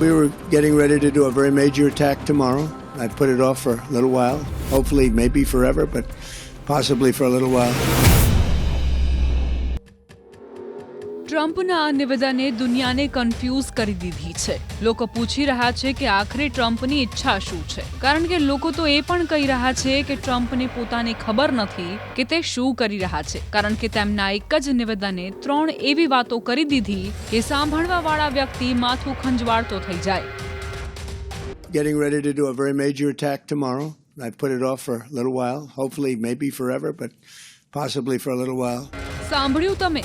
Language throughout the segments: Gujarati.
We were getting ready to do a very major attack tomorrow. I put it off for a little while, hopefully maybe forever, but possibly for a little while. ટ્રમ્પના આ નિવેદને દુનિયાને કન્ફ્યુઝ કરી દીધી છે. લોકો પૂછી રહ્યા છે કે આખરે ટ્રમ્પની ઈચ્છા શું છે, કારણ કે લોકો તો એ પણ કહી રહ્યા છે કે ટ્રમ્પને પોતાને ખબર નથી કે તે શું કરી રહ્યા છે, કારણ કે તેમના એક જ નિવેદને 3 એવી વાતો કરી દીધી કે સાંભળવાવાળા વ્યક્તિ માથું ખંજવાળતો થઈ જાય. Getting ready to do a very major attack tomorrow. I put it off for a little while, hopefully maybe forever, but possibly for a little while. સાંભળ્યું તમે?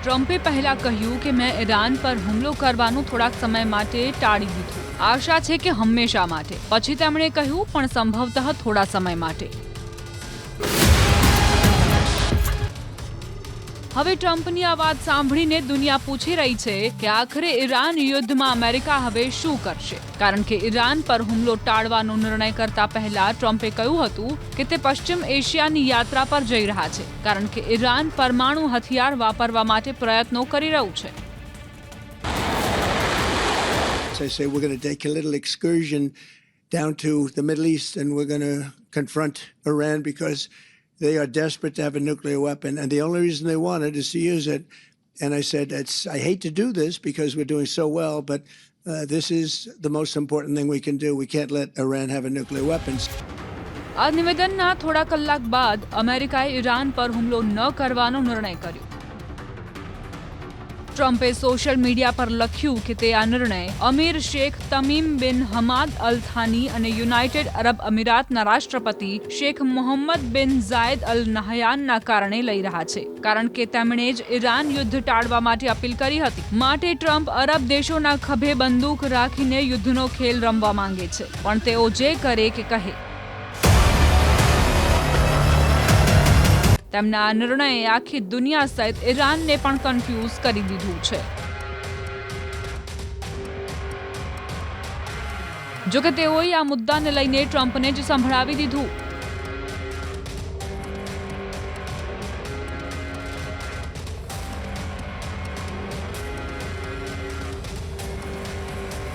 ટ્રમ્પે પહેલા કહ્યું કે મેં ઈરાન પર હુમલો કરવાનું થોડાક સમય માટે ટાળી દીધું. આશા છે કે હંમેશા માટે. પછી તેમણે કહ્યું પણ સંભવતઃ થોડા સમય માટે. હવે ટ્રમ્પની આ વાત સાંભળીને દુનિયા પૂછી રહી છે કે આખરે ઈરાન યુદ્ધમાં અમેરિકા હવે શું કરશે, કારણ કે ઈરાન પર હુમલો ટાળવાનો નિર્ણય કરતા પહેલા ટ્રમ્પે કહ્યું હતું કે તે પશ્ચિમ એશિયાની યાત્રા પર જઈ રહ્યા છે, કારણ કે ઈરાન પરમાણુ હથિયાર વાપરવા માટે પ્રયત્નો કરી રહ્યું છે. I say we're going to take a little excursion down to the Middle East and we're going to confront Iran because they are desperate to have a nuclear weapon, and the only reason they want it is to use it. And I said, I hate to do this because we're doing so well, but this is the most important thing we can do. We can't let Iran have a nuclear weapon. આ નિવેદનના થોડા કલાક બાદ અમેરિકાએ ઈરાન પર હુમલો ન કરવાનો નિર્ણય કર્યો. ટ્રમ્પે સોશિયલ મીડિયા પર લખ્યું કે તે આ નિર્ણય અમીર શેખ તમીમ બિન હમાદ અલ થાની અને યુનાઇટેડ અરબ અમીરાતના રાષ્ટ્રપતિ શેખ મોહમ્મદ બિન ઝાયદ અલ નહયાનના કારણે લઈ રહ્યા છે, કારણ કે તેમણે જ ઈરાન યુદ્ધ ટાળવા માટે અપીલ કરી હતી. માટે ટ્રમ્પ અરબ દેશોના ખભે બંદૂક રાખીને યુદ્ધનો ખેલ રમવા માંગે છે, પણ તેઓ જે કરે કે કહે. તેમના આ નિર્ણયે આખી દુનિયા સહિત ઈરાનને પણ કન્ફ્યુઝ કરી દીધું છે. જોકે તેઓએ આ મુદ્દાને લઈને ટ્રમ્પને જ સંભળાવી દીધું.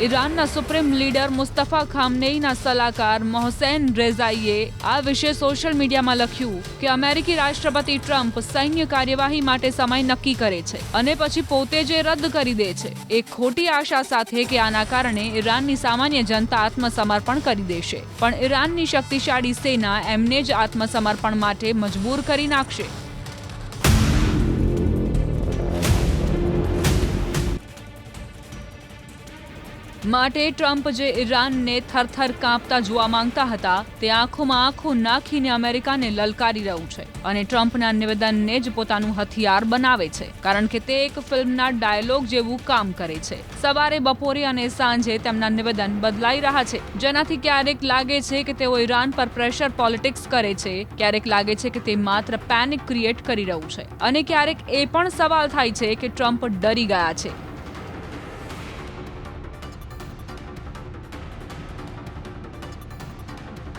ઈરાનના સુપ્રીમ લીડર મુસ્તફા ખામનેઈના સલાહકાર મોહસેન રેઝાઈએ આ વિશે સોશિયલ મીડિયામાં લખ્યું કે અમેરિકી રાષ્ટ્રપતિ ટ્રમ્પ સૈન્ય કાર્યવાહી માટે સમય નક્કી કરે છે અને પછી પોતે જ રદ કરી દે છે, એક ખોટી આશા સાથે કે આના કારણે ઈરાનની સામાન્ય જનતા આત્મસમર્પણ કરી દેશે, પણ ઈરાનની શક્તિશાળી સેના એમને જ આત્મસમર્પણ માટે મજબૂર કરી નાખશે. માટે ટ્રમ્પ જે ઈરાનને થરથર કાંપતા જોવા માંગતા હતા તે આંખોમાં આંખો નાખીને અમેરિકાને લલકારી રહ્યું છે અને ટ્રમ્પના નિવેદનને જ પોતાનું હથિયાર બનાવે છે, કારણ કે તે એક ફિલ્મના ડાયલોગ જેવું કામ કરે છે. સવારે, બપોરે અને સાંજે તેમના નિવેદન બદલાઈ રહ્યા છે, જેનાથી ક્યારેક લાગે છે કે તેઓ ઈરાન પર પ્રેશર પોલિટિક્સ કરે છે, ક્યારેક લાગે છે કે તે માત્ર પેનિક ક્રિએટ કરી રહ્યું છે અને ક્યારેક એ પણ સવાલ થાય છે કે ટ્રમ્પ ડરી ગયા છે.